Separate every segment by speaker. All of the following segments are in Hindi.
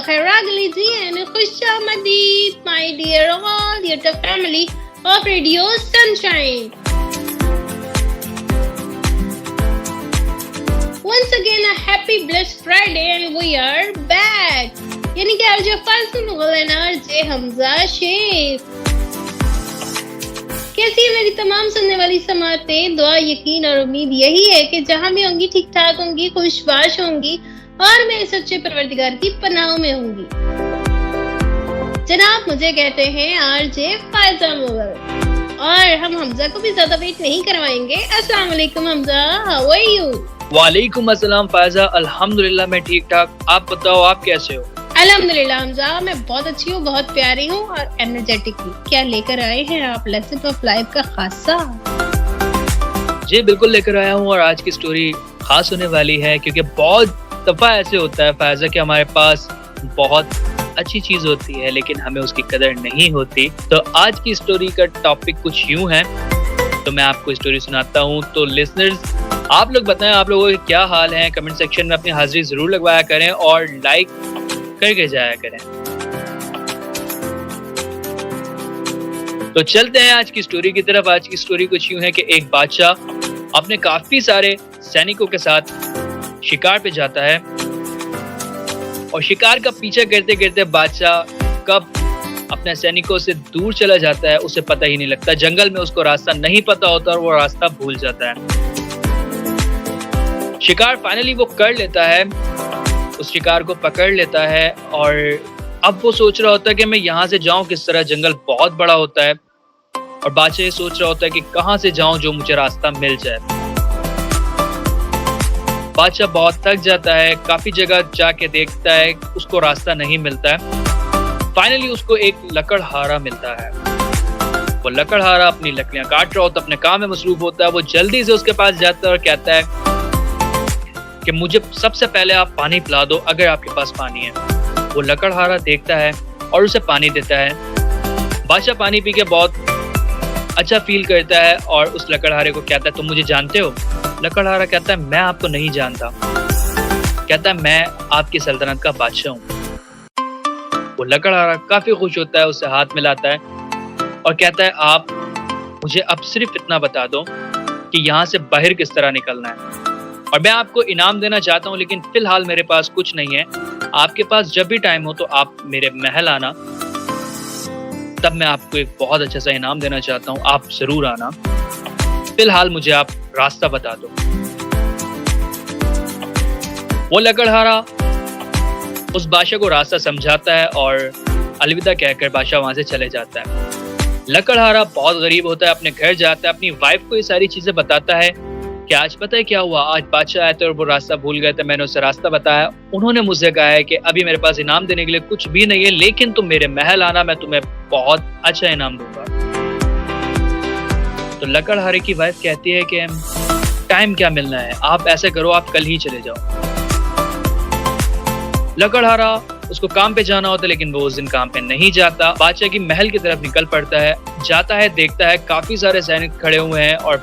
Speaker 1: खैरात लीजिए and खुशामदीद my dear all dear family of Radio Sunshine. Once again a happy blessed Friday and we are back. यानी कि आज फासिल मुगल आरजे हमजा शेख। कैसी है मेरी तमाम सुनने वाली समातें? दुआ यकीन और उम्मीद यही है कि जहां भी होंगी ठीक ठाक होंगी, खुशबाश होंगी और मैं सच्चे परवरदिगार की पनाह में होंगी। जनाब मुझे कहते हैं आरजे फायजा मुगल और हम हमजा को भी ज्यादा वेट नहीं करवाएंगे। अस्सलाम वालेकुम हमजा, हाउ आर यू?
Speaker 2: वालेकुम अस्सलाम फायजा, अल्हम्दुलिल्लाह मैं ठीक ठाक। आप बताओ आप कैसे हो?
Speaker 1: अल्हम्दुलिल्लाह हमजा मैं बहुत अच्छी हूँ, बहुत प्यारी हूँ और एनर्जेटिक भी। क्या लेकर आए हैं आप लेसन ऑफ लाइफ का खासा?
Speaker 2: जी बिल्कुल लेकर आया हूँ और आज की स्टोरी खास होने वाली है क्योंकि बहुत दफा ऐसे होता है फायजा कि हमारे पास बहुत अच्छी चीज होती है लेकिन हमें उसकी कदर नहीं होती। तो आज की स्टोरी का टॉपिक कुछ यूं है, तो मैं आपको स्टोरी सुनाता हूँ। तो लिसनर्स आप लोग बताएं आप लोगों के क्या हाल है, कमेंट सेक्शन में अपनी हाजिरी जरूर लगवाया करें और लाइक करके जाया करें। तो चलते हैं आज की स्टोरी की तरफ। आज की स्टोरी कुछ यूं है कि एक बादशाह अपने काफी सारे सैनिकों के साथ शिकार पे जाता है और शिकार का पीछा करते करते बादशाह कब अपने सैनिकों से दूर चला जाता है उसे पता ही नहीं लगता। जंगल में उसको रास्ता नहीं पता होता और वो रास्ता भूल जाता है। शिकार फाइनली वो कर लेता है, उस शिकार को पकड़ लेता है और अब वो सोच रहा होता है कि मैं यहाँ से जाऊं किस तरह। जंगल बहुत बड़ा होता है और बादशाह ये सोच रहा होता है कि कहाँ से जाऊं जो मुझे रास्ता मिल जाए। बादशाह बहुत थक जाता है, काफी जगह जाके देखता है, उसको रास्ता नहीं मिलता है। फाइनली उसको एक लकड़हारा मिलता है। वो लकड़हारा अपनी लकड़ियां काट रहा होता है, अपने काम में मसरूफ होता है। वो जल्दी से उसके पास जाता है और कहता है कि मुझे सबसे पहले आप पानी पिला दो अगर आपके पास पानी है। वो लकड़हारा देखता है और उसे पानी देता है। बादशाह पानी पी के बहुत अच्छा फील करता है और उस लकड़हारे को कहता है तुम मुझे जानते हो? लकड़हारा कहता है मैं आपको नहीं जानता। कहता है मैं आपकी सल्तनत का बादशाह हूँ। वो लकड़हारा काफी खुश होता है, उससे हाथ मिलाता है और कहता है आप मुझे अब सिर्फ इतना बता दो कि यहाँ से बाहर किस तरह निकलना है और मैं आपको इनाम देना चाहता हूँ लेकिन फिलहाल मेरे पास कुछ नहीं है। आपके पास जब भी टाइम हो तो आप मेरे महल आना, तब मैं आपको एक बहुत अच्छा सा इनाम देना चाहता हूँ, आप जरूर आना। फिलहाल मुझे आप रास्ता बता दो। वो लकड़हारा उस बादशाह को रास्ता समझाता है और अलविदा कहकर बादशाह वहां से चले जाता है। लकड़हारा बहुत गरीब होता है, अपने घर जाता है, अपनी वाइफ को ये सारी चीजें बताता है कि आज पता है क्या हुआ, आज बादशाह आए थे और वो रास्ता भूल गए थे। मैंने उसे रास्ता बताया, उन्होंने मुझसे कहा है कि अभी मेरे पास इनाम देने के लिए कुछ भी नहीं है लेकिन तुम मेरे महल आना, मैं तुम्हें बहुत अच्छा इनाम दूंगा। तो लकड़हारे की वाइफ कहती है कि टाइम क्या मिलना है, आप ऐसे करो आप कल ही चले जाओ। लकड़हारा उसको काम पे जाना होता है लेकिन वो उस दिन काम पे नहीं जाता। बादशाह की महल की तरफ निकल पड़ता है, जाता है, देखता है काफी सारे सैनिक खड़े हुए हैं और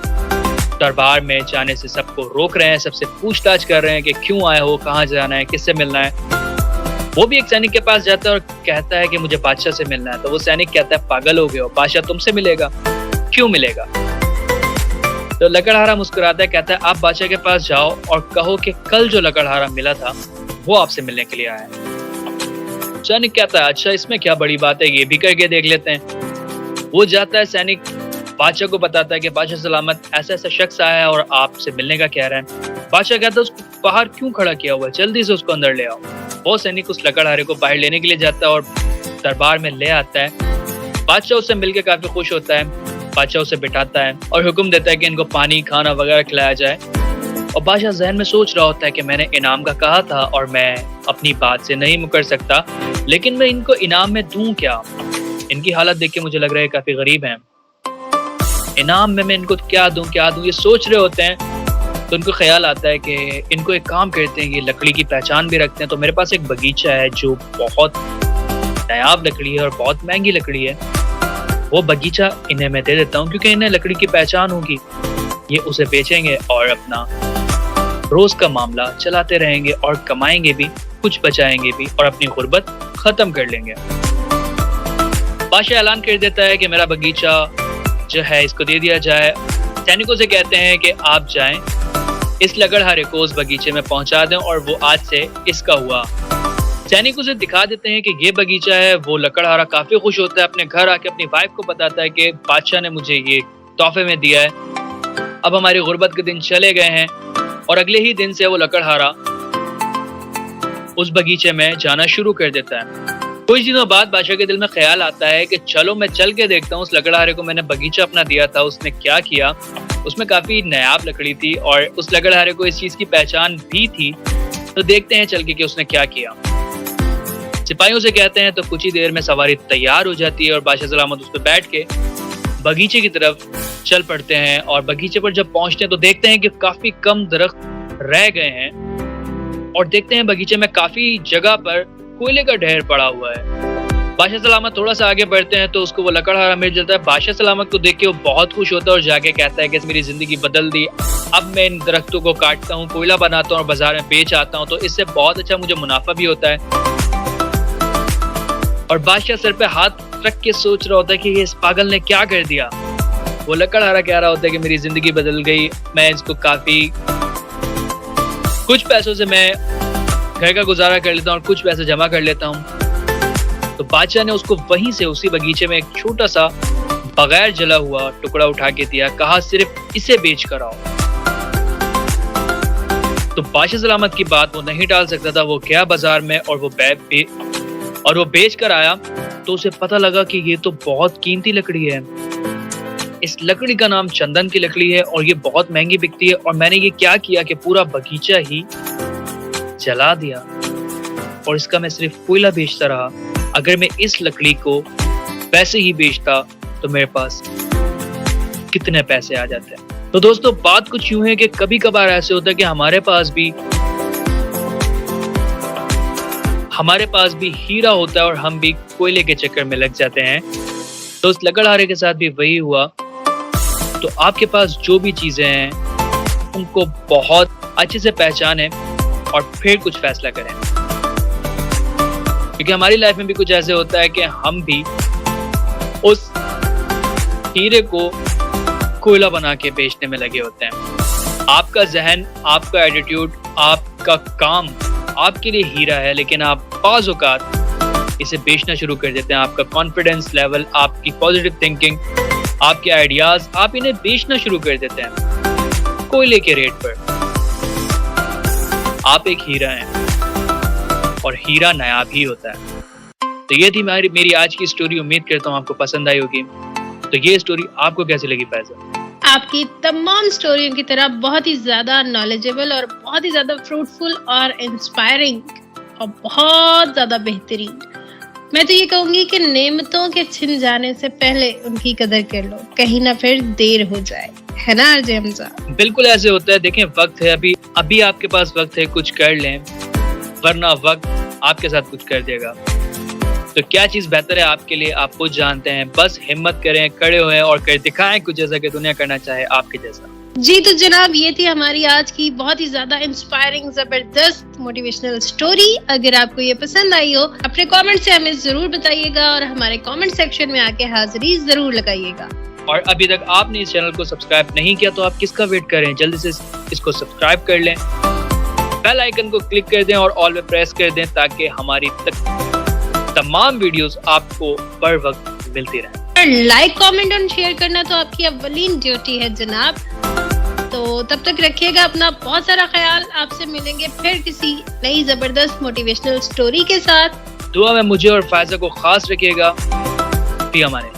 Speaker 2: दरबार में जाने से सबको रोक रहे हैं, सबसे पूछताछ कर रहे हैं कि क्यों आए हो, कहाँ जाना है, किससे मिलना है। वो भी एक सैनिक के पास जाता है और कहता है कि मुझे बादशाह से मिलना है। तो वो सैनिक कहता है पागल हो गए हो, बादशाह तुमसे मिलेगा? क्यों मिलेगा? तो लकड़हारा मुस्कुराता है, कहता है आप बादशाह के पास जाओ और कहो कि कल जो लकड़हारा मिला था वो आपसे मिलने के लिए आया है। सैनिक कहता है अच्छा इसमें क्या बड़ी बात है, ये भी करके देख लेते हैं। वो जाता है, सैनिक बादशाह को बताता है कि बादशाह सलामत ऐसा ऐसा शख्स आया है और आपसे मिलने का कह रहा है। बादशाह कहता है उसको बाहर क्यों खड़ा किया हुआ है, जल्दी से उसको अंदर ले आओ। वो सैनिक उस लकड़हारे को बाहर लेने के लिए जाता है और दरबार में ले आता है। बादशाह उससे मिलकर काफी खुश होता है। बादशाह उसे बिठाता है और हुक्म देता है कि इनको पानी खाना वगैरह खिलाया जाए। और बादशाह जहन में सोच रहा होता है कि मैंने इनाम का कहा था और मैं अपनी बात से नहीं मुकर सकता, लेकिन मैं इनको इनाम में दूं क्या? इनकी हालत देख के मुझे लग रहा है काफी गरीब हैं, इनाम में मैं इनको क्या दूं ये सोच रहे होते हैं। तो उनको ख्याल आता है कि इनको एक काम करते हैं, ये लकड़ी की पहचान भी रखते हैं। तो मेरे पास एक बगीचा है जो बहुत नायाब लकड़ी है और बहुत महंगी लकड़ी है, वो बगीचा इन्हें मैं दे देता हूँ क्योंकि इन्हें लकड़ी की पहचान होगी। ये उसे बेचेंगे और अपना रोज का मामला चलाते रहेंगे और कमाएंगे भी कुछ बचाएंगे भी और अपनी गुर्बत खत्म कर लेंगे। बादशाह ऐलान कर देता है कि मेरा बगीचा जो है इसको दे दिया जाए। सैनिकों से कहते हैं कि आप जाएं, इस लकड़हारे को उस बगीचे में पहुंचा दें और वो आज से इसका हुआ। सैनिक उसे दिखा देते हैं कि ये बगीचा है। वो लकड़हारा काफी खुश होता है, अपने घर आके अपनी वाइफ को बताता है कि बादशाह ने मुझे ये तोहफे में दिया है। अब हमारी गुर्बत के दिन चले गए हैं और अगले ही दिन से वो लकड़हारा उस बगीचे में जाना शुरू कर देता है। कुछ दिनों बाद बादशाह के दिल में ख्याल आता है कि चलो मैं चल के देखता हूँ उस लकड़हारे को मैंने बगीचा अपना दिया था उसने क्या किया। उसमें काफी नायाब लकड़ी थी और उस लकड़हारे को इस चीज की पहचान भी थी, तो देखते हैं चल के कि उसने क्या किया। सिपाहियों से कहते हैं तो कुछ ही देर में सवारी तैयार हो जाती है और बादशाह सलामत उस पर बैठ के बगीचे की तरफ चल पड़ते हैं। और बगीचे पर जब पहुंचते हैं तो देखते हैं कि काफी कम दरख्त रह गए हैं और देखते हैं बगीचे में काफी जगह पर कोयले का ढेर पड़ा हुआ है। बादशाह सलामत थोड़ा सा आगे बढ़ते हैं तो उसको वो लकड़हारा मिल जाता है। बादशाह सलामत को देख के वो बहुत खुश होता है और जाके कहता है कि मेरी जिंदगी बदल दी, अब मैं इन दरख्तों को काटता हूँ, कोयला बनाता हूँ और बाजार में बेच आता हूँ, तो इससे बहुत अच्छा मुझे मुनाफा भी होता है। और बादशाह सर पे हाथ रख के सोच रहा होता है कि ये इस पागल ने क्या कर दिया। वो लकड़हारा कह रहा होता है कि मेरी जिंदगी बदल गई, मैं इसको काफी कुछ पैसों से मैं घर का गुजारा कर लेता हूँ और कुछ पैसे जमा कर लेता हूँ। तो बादशाह ने उसको वहीं से उसी बगीचे में एक छोटा सा बगैर जला हुआ टुकड़ा उठा के दिया, कहा सिर्फ इसे बेच कर आओ। तो बादशाह सलामत की बात वो नहीं टाल सकता था। वो गया बाजार में और वो बेच कर आया तो उसे पता लगा कि ये तो बहुत कीमती लकड़ी है। इस लकड़ी का नाम चंदन की लकड़ी है और ये बहुत महंगी बिकती है और मैंने ये क्या किया कि पूरा बगीचा ही जला दिया और इसका मैं सिर्फ कोयला बेचता रहा। अगर मैं इस लकड़ी को पैसे ही बेचता तो मेरे पास कितने पैसे आ जाते हैं। तो दोस्तों बात कुछ यूं है कि कभी कभार ऐसे होता है कि हमारे पास भी हीरा होता है और हम भी कोयले के चक्कर में लग जाते हैं। तो उस लकड़हारे के साथ भी वही हुआ। तो आपके पास जो भी चीजें हैं उनको बहुत अच्छे से पहचानें और फिर कुछ फैसला करें, क्योंकि हमारी लाइफ में भी कुछ ऐसे होता है कि हम भी उस हीरे को कोयला बना के बेचने में लगे होते हैं। आपका जहन, आपका एटीट्यूड, आपका काम आपके लिए हीरा है, लेकिन आप बाज़ औक़ात इसे बेचना शुरू कर देते हैं। आपका कॉन्फिडेंस लेवल, आपकी पॉजिटिव थिंकिंग, आपके आइडियाज, आप इन्हें बेचना शुरू कर देते हैं कोयले के रेट पर। आप एक हीरा हैं और हीरा नायाब ही होता है। तो ये थी मेरी आज की स्टोरी। उम्मीद करता हूँ आपको पसंद आई होगी। तो ये स्टोरी आपको कैसी लगी फैज़ा?
Speaker 1: आपकी तमाम स्टोरियों की तरह बहुत ही ज्यादा नॉलेजेबल और बहुत ही ज्यादा फ्रूटफुल और इंस्पायरिंग और बहुत ज्यादा बेहतरीन। मैं तो ये कहूंगी कि नेमतों के छिन जाने से पहले उनकी कदर कर लो, कहीं ना फिर देर हो जाए, है ना आरजे हमजा?
Speaker 2: बिल्कुल ऐसे होता है। देखें वक्त है, अभी आपके पास वक्त है, कुछ कर लें, वरना वक्त आपके साथ कुछ कर देगा। तो क्या चीज बेहतर है आपके लिए आप खुद जानते हैं। बस हिम्मत करें, खड़े होएं और कर दिखाएं कुछ ऐसा कि दुनिया करना चाहे आपके जैसा।
Speaker 1: जी तो जनाब ये थी हमारी आज की बहुत ही ज्यादा इंस्पायरिंग जबरदस्त मोटिवेशनल स्टोरी। अगर आपको ये पसंद आई हो अपने कमेंट से हमें जरूर बताइएगा और हमारे कमेंट सेक्शन में आके हाजिरी जरूर लगाइएगा।
Speaker 2: और अभी तक आपने इस चैनल को सब्सक्राइब नहीं किया तो आप किसका वेट कर रहे हैं? जल्दी से इसको सब्सक्राइब कर लें, बेल आइकन को क्लिक कर दें और ऑल पे प्रेस कर दें ताकि हमारी तमाम वीडियोस आपको बर वक्त मिलती रहे।
Speaker 1: लाइक, कमेंट और शेयर करना तो आपकी अव्वलीन ड्यूटी है जनाब। तो तब तक रखिएगा अपना बहुत सारा ख्याल। आपसे मिलेंगे फिर किसी नई जबरदस्त मोटिवेशनल स्टोरी के साथ।
Speaker 2: दुआ में मुझे और फायजा को खास रखिएगा। हमारे